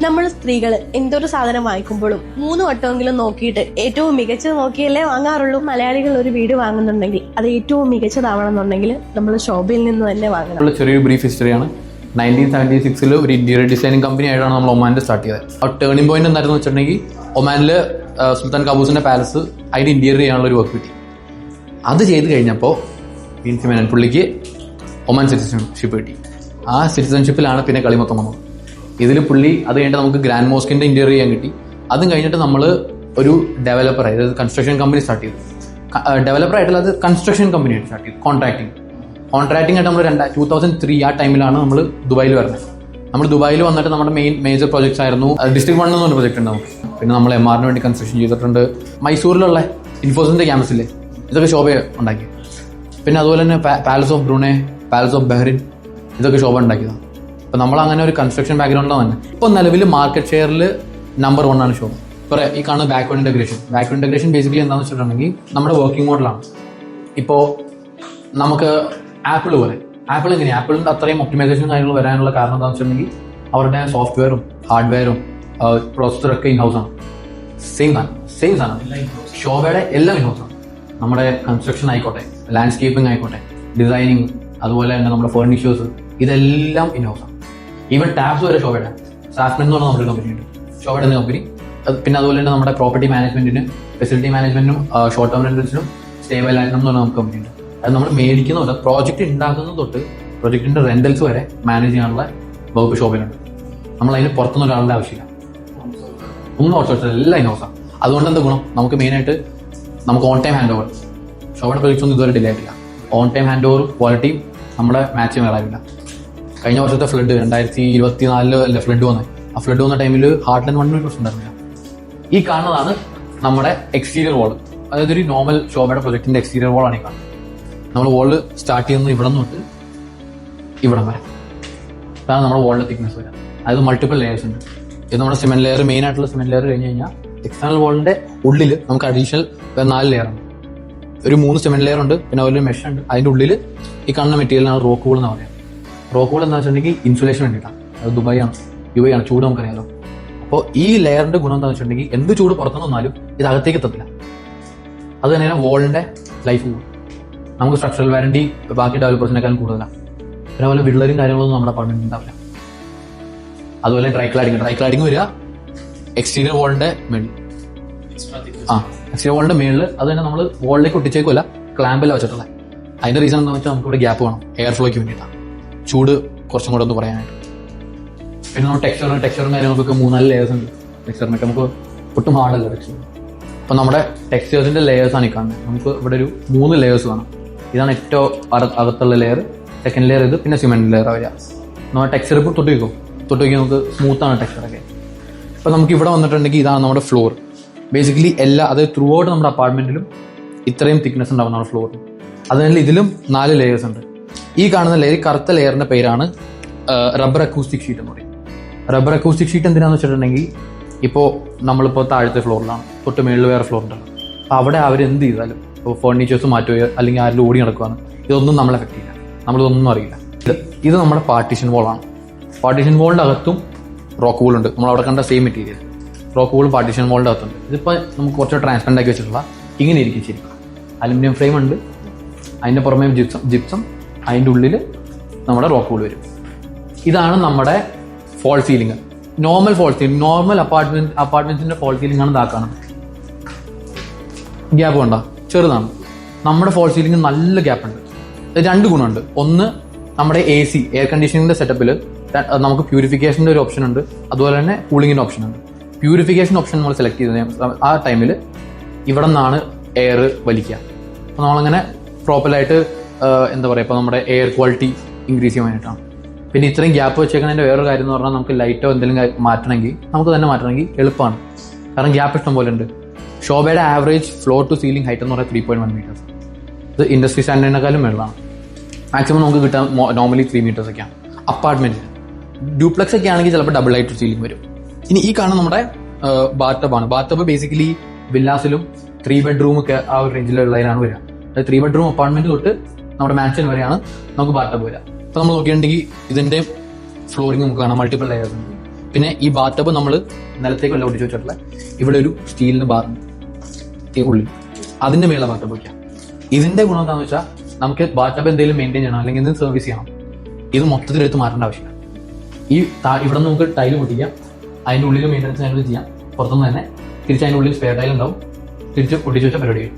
നമ്മൾ സ്ത്രീകൾ എന്തൊരു സാധനം വാങ്ങിക്കുമ്പോഴും 3 വട്ടമെങ്കിലും നോക്കിയിട്ട് ഏറ്റവും മികച്ചത് നോക്കിയല്ലേ വാങ്ങാറുള്ളൂ. മലയാളികൾ ഒരു വീട് വാങ്ങുന്നുണ്ടെങ്കിൽ അത് ഏറ്റവും മികച്ചതാവണമെന്നുണ്ടെങ്കിൽ നമ്മൾ ശോഭയിൽ നിന്ന് തന്നെ വാങ്ങണം. ചെറിയൊരു ബ്രീഫ് ഹിസ്റ്ററിയാണ്. 1976 ഒരു ഇന്റീരിയർ ഡിസൈനിങ് കമ്പനി ആയിട്ടാണ് നമ്മൾ ഒമാനിൽ സ്റ്റാർട്ട് ചെയ്തത്. ആ ടേണിംഗ് പോയിന്റ് എന്തായിരുന്നു വെച്ചിട്ടുണ്ടെങ്കിൽ ഒമാനിൽ സുൽത്താൻ കാബൂസിന്റെ പാലസ് അതിന്റെ ഇന്റീരിയർ ചെയ്യാനുള്ള ഒരു വർക്ക് കിട്ടി. അത് ചെയ്ത് കഴിഞ്ഞപ്പോൾ പുള്ളിക്ക് ഒമാൻ സിറ്റിസൺഷിപ്പ് കിട്ടി. ആ സിറ്റിസൺഷിപ്പിലാണ് പിന്നെ കളി മൊത്തം വന്നത്. ഇതിൽ പുള്ളി അത് കഴിഞ്ഞിട്ട് നമുക്ക് ഗ്രാൻഡ് മോസ്കിന്റെ ഇന്റീരിയർ ചെയ്യാൻ കിട്ടി. അതും കഴിഞ്ഞിട്ട് നമ്മൾ ഒരു ഡെവലപ്പർ അതായത് കൺസ്ട്രക്ഷൻ കമ്പനി സ്റ്റാർട്ട് ചെയ്തു. ഡെവലപ്പർ ആയിട്ടുള്ള അത് കൺസ്ട്രക്ഷൻ കമ്പനി ആയിട്ട് സ്റ്റാർട്ട് ചെയ്തു. കോൺട്രാക്ടിങ് ആയിട്ട് നമ്മൾ 2003 ആ ടൈമിലാണ് നമ്മൾ ദുബായിൽ വരുന്നത്. നമ്മൾ ദുബായിൽ വന്നിട്ട് നമ്മുടെ മേജർ പ്രോജക്ട്സ് ആയിരുന്നു ഡിസ്ട്രിക്ട് 1 എന്ന് പറഞ്ഞ പ്രൊജക്ട് ഉണ്ടാവും. പിന്നെ നമ്മൾ MRന് വേണ്ടി കൺസ്ട്രക്ഷൻ ചെയ്തിട്ടുണ്ട്. മൈസൂരിലുള്ള ഇൻഫോസിന്റെ ക്യാമ്പസിലെ ഇതൊക്കെ ശോഭ ഉണ്ടാക്കി. പിന്നെ അതുപോലെ തന്നെ palace of Brunei, palace of Bahrain ഇതൊക്കെ ശോഭ ഉണ്ടാക്കിയതാണ്. അപ്പോൾ നമ്മൾ അങ്ങനെ ഒരു കൺസ്ട്രക്ഷൻ ബാക്ക്ഗ്രൗണ്ടിലാണ് തന്നെ. ഇപ്പോൾ നിലവിൽ മാർക്കറ്റ് ഷെയറിൽ നമ്പർ 1 ആണ് ശോഭ. ഇപ്പോൾ ഈ കാണുന്ന ബാക്ക്വേർഡ് ഇന്റഗ്രേഷൻ ബേസിക്കലി എന്താണെന്ന് വെച്ചിട്ടുണ്ടെങ്കിൽ നമ്മുടെ വർക്കിംഗ് മോഡലാണ്. ഇപ്പോൾ നമുക്ക് ആപ്പിൾ എങ്ങനെയാണ് ആപ്പിളിന്റെ അത്രയും ഒപ്റ്റിമൈസേഷൻ കാര്യങ്ങൾ വരാനുള്ള കാരണം എന്താണെന്ന് വെച്ചിട്ടുണ്ടെങ്കിൽ അവരുടെ സോഫ്റ്റ്വെയറും ഹാർഡ്വെയറും പ്രോസസറൊക്കെ ഇൻഹൗസ് ആണ്. സെയിം സാധനം ശോഭയുടെ എല്ലാം ഇൻഹൗസ് ആണ്. നമ്മുടെ കൺസ്ട്രക്ഷൻ ആയിക്കോട്ടെ, ലാൻഡ്സ്കേപ്പിംഗ് ആയിക്കോട്ടെ, ഡിസൈനിങ്, അതുപോലെ തന്നെ നമ്മുടെ ഫർണിച്ചേഴ്സ് ഇതെല്ലാം ഇൻഹൗസ് ആണ്. ഈവൻ ടാബ്സ് വരെ ശോഭയുടെ സാഫ്മെന്റ് എന്ന് പറഞ്ഞ നമ്മുടെ കമ്പനി ഉണ്ട്. ശോഭയുടെ കമ്പനി. പിന്നെ അതുപോലെ തന്നെ നമ്മുടെ പ്രോപ്പർട്ടി മാനേജ്മെന്റിനും ഫെസിലിറ്റി മാനേജ്മെന്റിനും ഷോർട്ട് ടേം റെന്റൽസിനും സ്റ്റേബിൾ ആയിട്ട് എന്ന് പറഞ്ഞ നമുക്ക് കമ്പനി ഉണ്ട്. അത് നമ്മൾ മേടിക്കുന്ന പ്രോജക്റ്റ് ഉണ്ടാക്കുന്നത് തൊട്ട് പ്രോജക്റ്റിന്റെ റെന്റൽസ് വരെ മാനേജ് ചെയ്യാനുള്ള വകുപ്പ് ശോഭയിലുണ്ട്. നമ്മൾ അതിന് പുറത്തുനിന്ന് ഒരാളുടെ ആവശ്യമില്ല. ഒന്നും ഔട്ട്സോഴ്സ് എല്ലാം ഇൻഹൗസാണ്. അതുകൊണ്ട് എന്താ ഗുണം, നമുക്ക് മെയിനായിട്ട് നമുക്ക് ഓൺ ടൈം ഹാൻഡ് ഓവർ ശോഭയുടെ പ്രൊജക്ട്സ് ഒന്നും ഇതുവരെ ഡിലേ ആയിട്ടില്ല. ഓൺ ടൈം ഹാൻഡ് ഓവറും ക്വാളിറ്റിയും നമ്മുടെ മാച്ച് വേറാവില്ല. കഴിഞ്ഞ വർഷത്തെ ഫ്ലഡ് 2024 ഫ്ലഡ് വന്നത്. ആ ഫ്ലഡ് വന്ന ടൈമിൽ ഹാർട്ട്ലൻഡ് 1 പ്രശ്നം ഉണ്ടായിരുന്നില്ല. ഈ കാണുന്നതാണ് നമ്മുടെ എക്സ്റ്റീരിയർ വാൾ. അതായത് ഒരു നോർമൽ ശോഭയുടെ പ്രൊജക്ടിന്റെ എക്സ്റ്റീരിയർ വാളാണ് ഈ കാണുന്നത്. നമ്മൾ വാള് സ്റ്റാർട്ട് ചെയ്യുന്നത് ഇവിടെ തൊട്ട് ഇവിടം വരെ. അതാണ് നമ്മുടെ വാളിന്റെ തിക്നെസ് വരാം. അതായത് മൾട്ടിപ്പിൾ ലെയേഴ്സ് ഉണ്ട്. ഇത് നമ്മുടെ സിമെന്റ് ലെയർ, മെയിൻ ആയിട്ടുള്ള സിമെന്റ് ലെയർ കഴിഞ്ഞ് കഴിഞ്ഞാൽ എക്സ്റ്റേണൽ വാളിന്റെ ഉള്ളിൽ നമുക്ക് അഡീഷണൽ 4 ലെയർ ഉണ്ട്. ഒരു 3 സിമെന്റ് ലെയർ ഉണ്ട്. പിന്നെ അതുപോലെ മെഷ് ഉണ്ട്. അതിന്റെ ഉള്ളിൽ ഈ കാണുന്ന മെറ്റീരിയലാണ് റോക്ക് വൂൾ എന്ന് പറയുന്നത്. റോക്ക് വൂൾ എന്താ വെച്ചിട്ടുണ്ടെങ്കിൽ ഇൻസുലേഷൻ വേണ്ടിയിട്ടാണ്. അത് ദുബായ് ആണ്, ചൂട് നമുക്കറിയാലോ. അപ്പോൾ ഈ ലെയറിന്റെ ഗുണം എന്താണെന്ന് വെച്ചിട്ടുണ്ടെങ്കിൽ എന്ത് ചൂട് പുറത്തുനിന്ന് വന്നാലും ഇത് അകത്തേക്ക് എത്തത്തില്ല. അത് തന്നെയാണ് വാളിന്റെ ലൈഫ് കൂടും. നമുക്ക് സ്ട്രക്ചറൽ വാറന്റി ബാക്കി ഡെവലപ്പേഴ്സിനേക്കാളും കൂടുതലാണ്. പിന്നെ അതുപോലെ വിള്ളലും കാര്യങ്ങളൊന്നും നമ്മുടെ അപ്പാർട്ട്മെന്റ് ഉണ്ടാവില്ല. അതുപോലെ ഡ്രൈ ക്ലാഡിങ് വരിക എക്സ്റ്റീരിയർ വാളിന്റെ മേളിൽ. എക്സ്റ്റീരിയർ വാളിന്റെ മേളിൽ അത് തന്നെ നമ്മൾ വാളിലേക്ക് ഒട്ടിച്ചേക്കുമല്ല, ക്ലാമ്പിൽ വെച്ചിട്ടുള്ളത്. അതിന്റെ റീസൺ എന്താണെന്ന് വെച്ചാൽ നമുക്ക് ഇവിടെ ഗ്യാപ്പ് വേണം, എയർ ഫ്ലോയ്ക്ക് വേണ്ടിയിട്ടാണ്, ചൂട് കുറച്ചും കൂടെ ഒന്ന് പറയാനായിട്ട്. പിന്നെ നമ്മൾ ടെക്സ്ചറും കാര്യങ്ങൾക്കൊക്കെ 3-4 ലെയേഴ്സ് ഉണ്ട്. ടെക്സ്ചറിനൊക്കെ നമുക്ക് ഒട്ടും ഹാർഡല്ല ടെക്സ്ചർ. അപ്പോൾ നമ്മുടെ ടെക്സ്ചേഴ്സിന്റെ ലെയേഴ്സാണ് ഈ കാണുന്നത്. നമുക്ക് ഇവിടെ ഒരു 3 ലെയേഴ്സ് കാണാം. ഇതാണ് ഏറ്റവും അകത്തുള്ള ലെയർ. സെക്കൻഡ് ലെയർ ഇത്, പിന്നെ സിമെന്റ് ലെയർ വരിക. നമ്മുടെ ടെക്സ്ചർ ഇപ്പോൾ തൊട്ട് വയ്ക്കും നമുക്ക് സ്മൂത്താണ് ടെക്സ്ചറൊക്കെ. അപ്പോൾ നമുക്ക് ഇവിടെ വന്നിട്ടുണ്ടെങ്കിൽ ഇതാണ് നമ്മുടെ ഫ്ലോർ. ബേസിക്കലി അതായത് ത്രൂ ഔട്ട് നമ്മുടെ അപ്പാർട്ട്മെന്റിലും ഇത്രയും തിക്നെസ് ഉണ്ടാവും നമ്മുടെ ഫ്ലോറിൽ. അതിനാലും ഇതിലും 4 ലെയേഴ്സ് ഉണ്ട്. ഈ കാണുന്ന ലെയർ, കറുത്ത ലെയറിന്റെ പേരാണ് റബ്ബർ അക്കൂസ്റ്റിക് ഷീറ്റ് എന്ന് പറയും. റബ്ബർ അക്കൂസ്റ്റിക് ഷീറ്റ് എന്തിനാന്ന് വെച്ചിട്ടുണ്ടെങ്കിൽ ഇപ്പോൾ നമ്മളിപ്പോൾ താഴത്തെ ഫ്ലോറിലാണ്, തൊട്ട് മേളിൽ വേറെ ഫ്ലോർ ഉണ്ടല്ലോ. അപ്പോൾ അവിടെ അവരെന്ത് ചെയ്താലും ഇപ്പോൾ ഫർണിച്ചേഴ്സ് മാറ്റുകയോ അല്ലെങ്കിൽ ആരും ഓടി നടക്കുകയാണ്, ഇതൊന്നും നമ്മളെ എഫക്ട് ചെയ്യില്ല. നമ്മളിതൊന്നും അറിയില്ല. ഇത് നമ്മുടെ പാർട്ടീഷൻ വോളാണ്. പാർട്ടീഷൻ വോളിന്റെ അകത്തും റോക്ക് വൂൾ ഉണ്ട്. നമ്മൾ അവിടെ കണ്ട സെയിം മെറ്റീരിയൽ റോക്ക് വൂളും പാർട്ടീഷൻ വോളിന്റെ അകത്തുണ്ട്. ഇതിപ്പോൾ നമുക്ക് കുറച്ച് ട്രാൻസ്പെറന്റ് ആക്കി വെച്ചിട്ടുള്ള ഇങ്ങനെ ഇരിക്കും. ശരിക്കും അലുമിനിയം ഫ്രെയിം ഉണ്ട്, അതിന്റെ പുറമേ ജിപ്സം, അതിൻ്റെ ഉള്ളിൽ നമ്മുടെ റോക്ക് വൂൾ വരും. ഇതാണ് നമ്മുടെ fall ceiling. Normal fall ceiling, normal അപ്പാർട്ട്മെന്റ്സിന്റെ ഫോൾ സീലിംഗ് ആണ് ഇതാക്കാണ്. ഗ്യാപ്പ് വേണ്ട, ചെറുതാണ്. നമ്മുടെ ഫോൾ സീലിംഗ് നല്ല ഗ്യാപ്പ് ഉണ്ട്. 2 ഗുണമുണ്ട്. ഒന്ന്, നമ്മുടെ AC എയർ കണ്ടീഷനിങ്ങിന്റെ സെറ്റപ്പിൽ നമുക്ക് പ്യൂരിഫിക്കേഷന്റെ ഒരു ഓപ്ഷൻ ഉണ്ട്, അതുപോലെ തന്നെ കൂളിങ്ങിന്റെ ഓപ്ഷൻ ഉണ്ട്. പ്യൂരിഫിക്കേഷൻ ഓപ്ഷൻ നമ്മൾ സെലക്ട് ചെയ്ത ആ ടൈമിൽ ഇവിടെ നിന്നാണ് എയർ വലിക്കുക. അപ്പോൾ നമ്മളങ്ങനെ പ്രോപ്പറായിട്ട് എന്താ പറയുക, ഇപ്പോൾ നമ്മുടെ എയർ ക്വാളിറ്റി ഇൻക്രീസ് ചെയ്യാൻ വേണ്ടിയിട്ടാണ്. പിന്നെ ഇത്രയും ഗ്യാപ്പ് വെച്ചേക്കുന്നതിന്റെ വേറൊരു കാര്യം എന്ന് പറഞ്ഞാൽ നമുക്ക് ലൈറ്റോ എന്തെങ്കിലും മാറ്റണമെങ്കിൽ എളുപ്പമാണ്. കാരണം ഗ്യാപ്പ് ഇഷ്ടം പോലെ ഉണ്ട്. ശോഭയുടെ average floor to ceiling height എന്ന് പറയുന്നത് 3.1 മീറ്റേഴ്സ്. ഇത് ഇൻഡസ്ട്രി സ്റ്റാൻഡേർഡിനെക്കാളും മേളാണ്. മാക്സിമം നമുക്ക് കിട്ടാൻ നോർമലി 3 മീറ്റേഴ്സ് ഒക്കെയാണ്. അപ്പാർട്ട്മെന്റിൽ ഡ്യൂപ്ലക്സ് ഒക്കെ ആണെങ്കിൽ ചിലപ്പോൾ ഡബിൾ ഹൈറ്റ് സീലിംഗ് വരും. ഇനി ഈ കാണുന്ന നമ്മുടെ ബാത്ടബാണ്. ബാത്ടബ് ബേസിക്കലി വില്ലാസിലും 3 ബെഡ്റൂം ഒക്കെ ആ ഒരു റേഞ്ചിലുള്ളതിനാണ് വരിക. അതായത് 3 ബെഡ്റൂം അപ്പാർട്ട്മെന്റ് തൊട്ട് നമ്മുടെ മാൻഷൻ വരെയാണ് നമുക്ക് ബാത്ടബ് വരിക. അപ്പോൾ നമ്മൾ നോക്കിയിട്ടുണ്ടെങ്കിൽ ഇതിന്റെ ഫ്ലോറിംഗ് നമുക്ക് കാണാം, മൾട്ടിപ്പിൾ ലെയേഴ്സ് ഉണ്ട്. പിന്നെ ഈ ബാത്തബ് നമ്മൾ നിലത്തേക്ക് വല്ല ഒട്ടിച്ച് വെച്ചിട്ടുള്ള ഇവിടെ ഒരു സ്റ്റീലിന്റെ ബാറുണ്ട് ഈ ഉള്ളിൽ, അതിന്റെ മേളിലെ ബാത്തബ് വയ്ക്കാം. ഇതിന്റെ ഗുണം എന്താണെന്ന് വെച്ചാൽ നമുക്ക് ബാത്തബ് എന്തെങ്കിലും മെയിൻറ്റെയിൻ ചെയ്യണം അല്ലെങ്കിൽ എന്തെങ്കിലും സർവീസ് ചെയ്യണം, ഇത് മൊത്തത്തിലെടുത്ത് മാറ്റേണ്ട ആവശ്യമില്ല. ഈ ഇവിടെ നമുക്ക് ടൈൽ പൊട്ടിക്കാം, അതിൻ്റെ ഉള്ളിൽ മെയിൻ്റെനൻസ് കാര്യങ്ങൾ ചെയ്യാം, പുറത്തുനിന്ന് തന്നെ തിരിച്ച് അതിൻ്റെ ഉള്ളിൽ സ്പെയർ ടൈൽ ഉണ്ടാവും, തിരിച്ച് ഒട്ടിച്ച് വെച്ചാൽ പരിപാടി ചെയ്യും.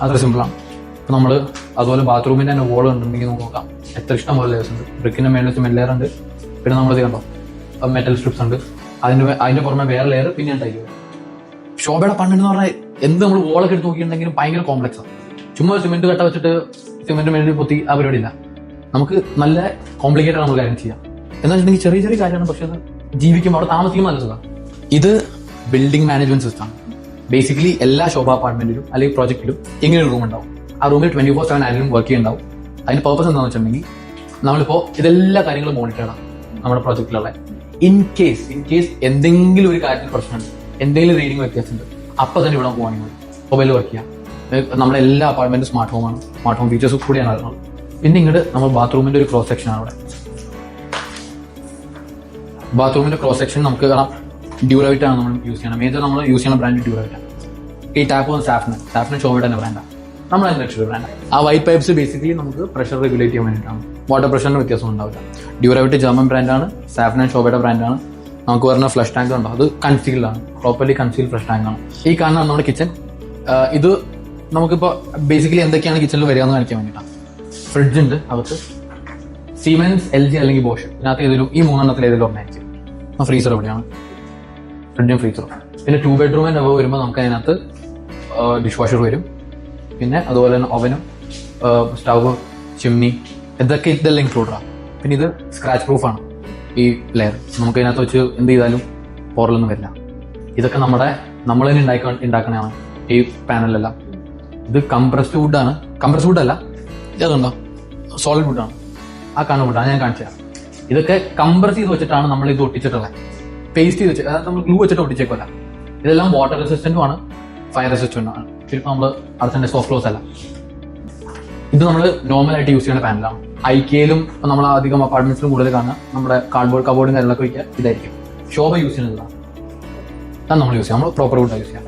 അത്ര സിമ്പിളാണ്. ഇപ്പോൾ നമ്മൾ അതുപോലെ ബാത്റൂമിൻ്റെ തന്നെ വോൾ ഉണ്ടെങ്കിൽ നമുക്ക് നോക്കാം, എത്ര ഇഷ്ടം പോലെ ലേയേഴ്സ് ഉണ്ട്. ബ്രിക്കിൻ്റെ മേളിൽ വെച്ച് മെല്ലേർ ഉണ്ട്, പിന്നെ നമ്മൾ ഇത് കണ്ടോ മെറ്റൽ സ്ട്രിപ്സ് ഉണ്ട്, അതിൻ്റെ പുറമെ വേറെ ലെയർ, പിന്നെ ടൈൽ. ശോഭയുടെ പണ്ടെന്ന് പറഞ്ഞാൽ എന്ത് നമ്മൾ വോളൊക്കെ എടുത്ത് നോക്കിയിട്ടുണ്ടെങ്കിലും ഭയങ്കര കോംപ്ലക്സ് ആണ്. ചുമ്മാ സിമെന്റ് കട്ട വെച്ചിട്ട് സിമെന്റ് മേളിൽ പൊത്തി ആ പരിപാടി ഇല്ല. നമുക്ക് നല്ല കോംപ്ലിക്കേറ്റഡ് നമ്മൾ കാര്യം ചെയ്യാം. എന്താ വെച്ചിട്ടുണ്ടെങ്കിൽ ചെറിയ ചെറിയ കാര്യമാണ്, പക്ഷെ അത് ജീവിക്കുമ്പോൾ അവിടെ താമസിക്കുമ്പോൾ നല്ല സുഖമാണ്. ഇത് ബിൽഡിംഗ് മാനേജ്മെന്റ് സിസ്റ്റം ആണ്. ബേസിക്കലി എല്ലാ ശോഭ അപ്പാർട്ട്മെന്റിലും അല്ലെങ്കിൽ പ്രോജക്റ്റിലും ഇങ്ങനെ ഒരു റൂം ഉണ്ടാവും. ആ റൂമിൽ 24/7 ആരെങ്കിലും വർക്ക് ചെയ്യുന്നുണ്ടാവും. അതിന്റെ പർപ്പസ് എന്താണെന്ന് വെച്ചിട്ടുണ്ടെങ്കിൽ നമ്മളിപ്പോൾ ഇതെല്ലാ കാര്യങ്ങളും മോണിറ്റർ ചെയ്യണം നമ്മുടെ പ്രോജക്റ്റിലുള്ള. ഇൻ കേസ് എന്തെങ്കിലും ഒരു കാര്യത്തിൽ പ്രശ്നമുണ്ട്, എന്തെങ്കിലും റീഡിംഗ് വ്യത്യാസമുണ്ട്, അപ്പൊ തന്നെ ഇവിടെ പോകാനും മതി, മൊബൈലിൽ വർക്ക് ചെയ്യാം. നമ്മുടെ എല്ലാ അപ്പാർട്ട്മെന്റും സ്മാർട്ട് ഹോമാണ്, സ്മാർട്ട് ഹോം ഫീച്ചേഴ്സ് കൂടിയാണ് അറിയുന്നത്. പിന്നെ ഇങ്ങോട്ട് നമ്മൾ ബാത്റൂമിന്റെ ഒരു ക്രോസ് സെക്ഷൻ ആണ് അവിടെ. ബാത്റൂമിന്റെ ക്രോസ് സെക്ഷൻ നമുക്ക് കാണാം, ഡ്യൂറവൈറ്റ് ആണ് നമ്മൾ യൂസ് ചെയ്യണം. മേജർ നമ്മൾ യൂസ് ചെയ്യുന്ന ബ്രാൻഡ് ഡ്യൂറവൈറ്റ് ആണ്. ഈ ടാപ്പ് സാഫ്ന് ഷോയുടെ തന്നെ ബ്രാൻഡാണ്, നമ്മൾ അതിന്റെ ലക്ഷറി ബ്രാൻഡാണ്. ആ വൈറ്റ് പൈപ്സ് ബേസിക്കലി നമുക്ക് പ്രഷർ റെഗുലേറ്റ് ചെയ്യാൻ വേണ്ടിയിട്ടാണ്, വാട്ടർ പ്രഷറിന് വ്യത്യാസം ഉണ്ടാവില്ല. ഡ്യൂറവൈറ്റ് ജർമ്മൻ ബ്രാൻഡാണ്, സാഫ്ന ഷോയുടെ ബ്രാൻഡാണ്. നമുക്ക് വരുന്ന ഫ്ലഷ് ടാങ്ക് ഉണ്ടോ, അത് കൺസീൽഡ് ആണ്, പ്രോപ്പർലി കൺസീൽഡ് ഫ്ലഷ് ടാങ്ക് ആണ്. ഈ കാണുന്ന നമ്മുടെ കിച്ചൺ, ഇത് നമുക്കിപ്പോൾ ബേസിക്കലി എന്തൊക്കെയാണ് കിച്ചണിൽ വരിക എന്ന് കാണിക്കാൻ വേണ്ടിയിട്ടാണ്. ഫ്രിഡ്ജ് ഉണ്ട് അകത്ത്, സീമെൻസ്, LG അല്ലെങ്കിൽ ബോഷ്, ഇതിനകത്ത് ഏതൊരു ഈ മൂന്നെണ്ണത്തിൽ ഏതെങ്കിലും ഒന്നായിരിക്കും. ഫ്രീസർ എവിടെയാണ്, ഫ്രിഡ്ജും ഫ്രീസറും. പിന്നെ 2 bedroom above വരുമ്പോൾ നമുക്ക് അതിനകത്ത് ഡിഷ് വാഷർ വരും, പിന്നെ അതുപോലെ തന്നെ ഓവനും സ്റ്റവ്, ചിമ്നി, ഇതെല്ലാം ഇൻക്ലൂഡാണ്. പിന്നെ ഇത് സ്ക്രാച്ച് പ്രൂഫാണ്. ഈ ലെയർ നമുക്ക് ഇതിനകത്ത് വെച്ച് എന്ത് ചെയ്താലും പോറലൊന്നും വരില്ല. ഇതൊക്കെ നമ്മൾ തന്നെ ഉണ്ടാക്കണതാണ് ഈ പാനലെല്ലാം. ഇത് കംപ്രസ്ഡ് വുഡാണ്, കംപ്രസ്ഡ് വുഡല്ല, ഇതുണ്ടോ സോളിഡ് വുഡാണ്. ആ കാണുന്ന വുഡാണ് ഞാൻ കാണിച്ചു തരാം. ഇതൊക്കെ കംപ്രസ് ചെയ്ത് വെച്ചിട്ടാണ് നമ്മൾ ഇത് ഒട്ടിച്ചിട്ടുള്ളത്, പേസ്റ്റ് ചെയ്ത് വെച്ച്, അതായത് നമ്മൾ ഗ്ലൂ വെച്ചിട്ട് ഒട്ടിച്ചേക്കല്ല. ഇതെല്ലാം വാട്ടർ റെസിസ്റ്റന്റും ആണ്, ഫയർ റെസിസ്റ്റന്റും ആണ്. ശരിക്കും നമ്മൾ അടുത്ത സോഫ്റ്റ് ക്ലോസ് അല്ല. ഇത് നമ്മൾ നോർമലായിട്ട് യൂസ് ചെയ്യുന്ന പാനലാണ്. ഐക്കയിലും നമ്മൾ അധികം അപ്പാർട്ട്മെന്റ്സിലും കൂടുതൽ കാണുക നമ്മുടെ കാർഡ്ബോർഡ് കബോർഡും കാര്യങ്ങളൊക്കെ വയ്ക്കുക ഇതായിരിക്കും. ശോഭ യൂസ് ചെയ്യുന്നതാണ്, അത് നമ്മൾ യൂസ് ചെയ്യാം. നമ്മൾ പ്രോപ്പർ വുഡ് യൂസ് ചെയ്യാം.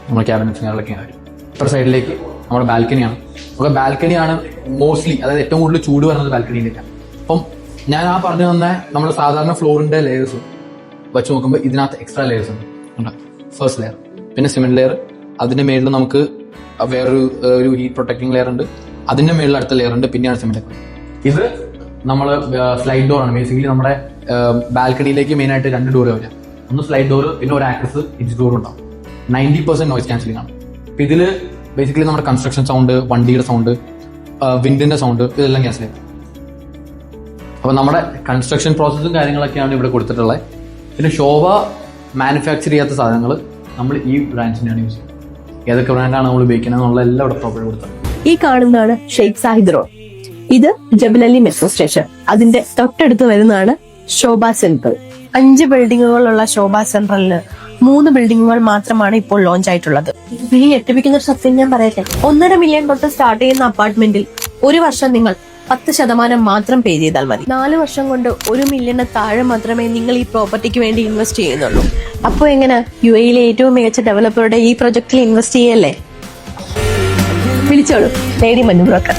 നമ്മുടെ ക്യാബിനറ്റ്സും കാര്യങ്ങളൊക്കെ വരും. ഇപ്പുറ സൈഡിലേക്ക് നമ്മുടെ ബാൽക്കണിയാണ്. നമുക്ക് ബാൽക്കണിയാണ് മോസ്റ്റ്ലി, അതായത് ഏറ്റവും കൂടുതൽ ചൂട് വരുന്നത് ബാൽക്കണിയിലേക്കാണ്. അപ്പം ഞാൻ ആ പറഞ്ഞു തന്ന നമ്മുടെ സാധാരണ ഫ്ലോറിന്റെ ലെയേഴ്സ് വെച്ച് നോക്കുമ്പോൾ ഇതിനകത്ത് എക്സ്ട്രാ ലെയേഴ്സ് ഉണ്ട്. ഫസ്റ്റ് ലെയർ, പിന്നെ സിമെന്റ് ലെയർ, അതിന്റെ മേളിൽ നമുക്ക് വേറൊരു ഹീറ്റ് പ്രൊട്ടക്ടിങ് ലെയർ ഉണ്ട്, അതിന്റെ മേളിൽ അടുത്ത ലെയർ ഉണ്ട്, പിന്നെയാണ് സിമെന്റ്. ഇത് നമ്മൾ സ്ലൈഡ് ഡോർ ആണ്. ബേസിക്കലി നമ്മുടെ ബാൽക്കണിയിലേക്ക് മെയിൻ ആയിട്ട് 2 ഡോർ വരിക. ഒന്ന് സ്ലൈഡ് ഡോർ, പിന്നെ ഒരു ആക്സസ് ഇഞ്ച് ഡോർ ഉണ്ടാവും. 90% നോയിസ് ക്യാൻസലിംഗ് ആണ്. അപ്പൊ ഇതില് ബേസിക്കലി നമ്മുടെ കൺസ്ട്രക്ഷൻ സൗണ്ട്, വണ്ടിയുടെ സൗണ്ട്, വിൻഡിന്റെ സൗണ്ട്, ഇതെല്ലാം ക്യാൻസൽ ചെയ്യും. അപ്പൊ നമ്മുടെ കൺസ്ട്രക്ഷൻ പ്രോസസ്സും കാര്യങ്ങളൊക്കെയാണ് ഇവിടെ കൊടുത്തിട്ടുള്ളത്. പിന്നെ ശോഭ മാനുഫാക്ചർ ചെയ്യാത്ത സാധനങ്ങൾ നമ്മൾ ഈ ബ്രാൻഡിനെയാണ് യൂസ് ചെയ്യുന്നത്. ഏതൊക്കെ ബ്രാൻഡാണ് നമ്മൾ ഉപയോഗിക്കുന്നത് എന്നുള്ള എല്ലാം ഇവിടെ പ്രോപ്പർ കൊടുത്തത്. ഈ കാണുന്നതാണ് ഷെയ്ഖ് സാഹിദ് റോഡ്. ഇത് ജബലലി മെട്രോ സ്റ്റേഷൻ, അതിന്റെ തൊട്ടടുത്ത് വരുന്നതാണ് ശോഭ സെൻട്രൽ. 5 ബിൽഡിങ്ങുകളുള്ള ശോഭ സെൻട്രലിന് 3 ബിൽഡിങ്ങുകൾ മാത്രമാണ് ഇപ്പോൾ ലോഞ്ച് ആയിട്ടുള്ളത്. ഈ ഞെട്ടിപ്പിക്കുന്ന ഒരു സത്യം ഞാൻ പറയട്ടെ, 1.5 million തൊട്ട് സ്റ്റാർട്ട് ചെയ്യുന്ന അപ്പാർട്ട്മെന്റിൽ 1 വർഷം നിങ്ങൾ 10% മാത്രം പേ ചെയ്താൽ മതി. 4 വർഷം കൊണ്ട് 1 million താഴെ മാത്രമേ നിങ്ങൾ ഈ പ്രോപ്പർട്ടിക്ക് വേണ്ടി ഇൻവെസ്റ്റ് ചെയ്യുന്നുള്ളൂ. അപ്പോൾ എങ്ങനെ UAE-യിലെ ഏറ്റവും മികച്ച ഡെവലപ്പറുടെ ഈ പ്രൊജക്ടിൽ ഇൻവെസ്റ്റ് ചെയ്യല്ലേ? വിളിച്ചോളൂ, ലേഡി മഞ്ഞു ബ്രോക്കർ.